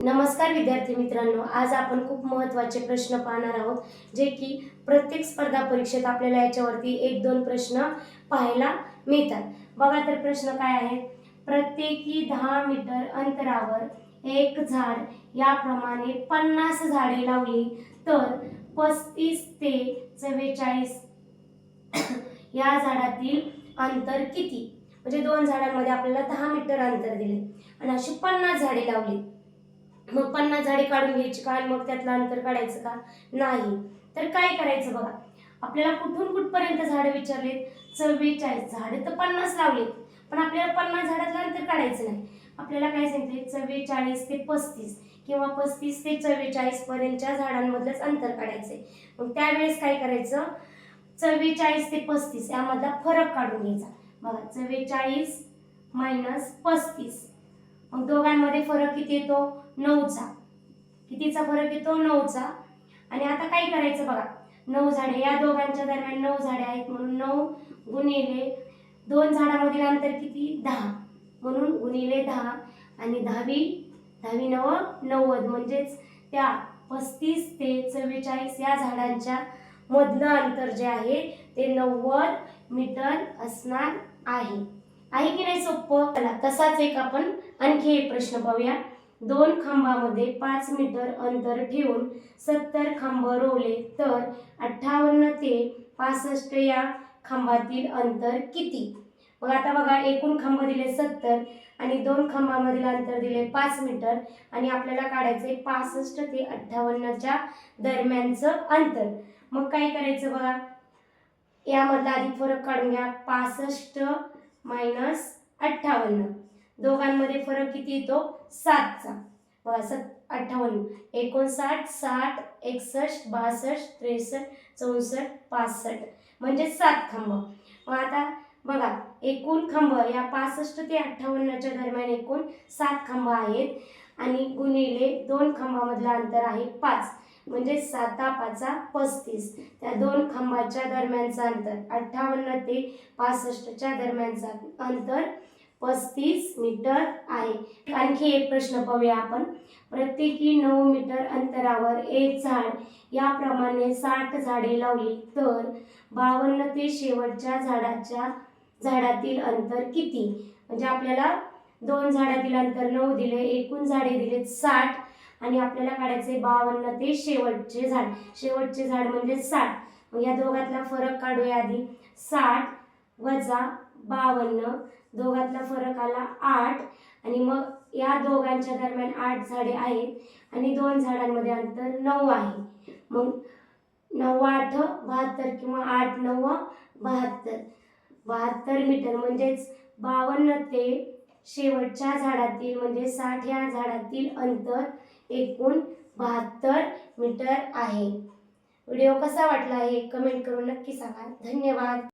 नमस्कार विद्यार्थी मित्रांनो, आज आपण खूप महत्त्वाचे प्रश्न पाहणार आहोत जे की प्रत्येक स्पर्धा परीक्षेत आपल्याला याच्यावरती 1-2 प्रश्न पाहायला मिळतात। बघा तर प्रश्न काय आहे, प्रत्येकी 10 मीटर अंतरावर एक झाड याप्रमाणे 50 झाडे लावली तर 35 ते 44 या झाडातील अंतर किती? म्हणजे दोन झाडांमध्ये आपल्याला 10 मीटर अंतर दिले आणि अशी 50 झाडे लावली, मग 50 झाडे काढून घ्यायची का आणि मग त्यातलं अंतर काढायचं का? नाही। तर काय करायचं बघा, आपल्याला कुठून कुठपर्यंत झाडे विचारले? 44 झाडे तर 50 लावले, पण आपल्याला 50 झाडातलं अंतर काढायचं नाही। आपल्याला काय सांगितले? 44 ते 35 किंवा 35 ते 44 पर्यंतच्या झाडांमधलंच अंतर काढायचंय। मग त्यावेळेस काय करायचं? 44 ते 35 यामधला फरक काढून घ्यायचा। बघा, 44 मायनस 35, मग दोघांमध्ये फरक किती येतो? 9चा। कितीचा फरक येतो? 9चा। आणि आता काय करायचं बघा, 9 झाडे, या दोघांच्या दरम्यान 9 झाडे आहेत म्हणून 9 गुणिले दोन झाडांमधील अंतर किती? 10, म्हणून गुणिले 10 आणि 10 9 90, म्हणजेच त्या 35 ते 44 या झाडांच्या मधलं अंतर जे आहे ते 90 मीटर असणार आहे। आहे की नाही सोपं? चला तसाच एक आपण आणखी एक प्रश्न पाहूया। दोन खांबामध्ये 5 मीटर अंतर ठेवून 70 खांब रोवले तर 58 ते 65 या खांबातील अंतर किती? मग आता बघा, एकूण खांब दिले 70 आणि दोन खांबामधील अंतर दिले 5 मीटर आणि आपल्याला काढायचे 65 ते 58च्या दरम्यानचं अंतर। मग काय करायचं बघा, यामधला आधी फरक काढून घ्या। 65 मायनस 58, दोघांमध्ये फरक किती येतो? 7चा। बघा, 58 59 60 61 62 63 64 65, म्हणजे 7 खांब। मग आता बघा, एकूण खांब या 65 ते 58च्या दरम्यान एकूण 7 खांब आहेत आणि गुणिले दोन खांबामधलं अंतर आहे 5, म्हणजे 7 5 35, त्या दोन खांबाच्या दरम्यानचं अंतर 58 ते 65च्या दरम्यानचं अंतर 35 मीटर आहे। आणखी एक प्रश्न पाहूया आपण। प्रत्येकी 9 मीटर अंतरावर एक झाड याप्रमाणे 60 झाडे लावली तर 52 ते शेवटच्या झाडातील अंतर किती? म्हणजे आपल्याला दोन झाडातील अंतर 9 दिले, एकूण झाडे दिलेत 60 आणि आपल्याला काढायचे 52 ते शेवटचे झाड। शेवटचे झाड म्हणजे 60, मग या दोघातला फरक काढूया आधी। 60 वजा 52, दोघातला फरक आला 8 आणि मग या दोघांच्या दरम्यान 8 झाडे आहेत आणि दोन झाडांमध्ये अंतर 9 आहे। मग 9 8 72 किंवा 8 9 72, 72 मीटर, म्हणजेच 52 ते शेवटच्या झाडातील म्हणजे 60 या झाडातील अंतर एकूण 72 मीटर आहे। व्हिडिओ कसा वाटला हे कमेंट करून नक्की सांगा। धन्यवाद।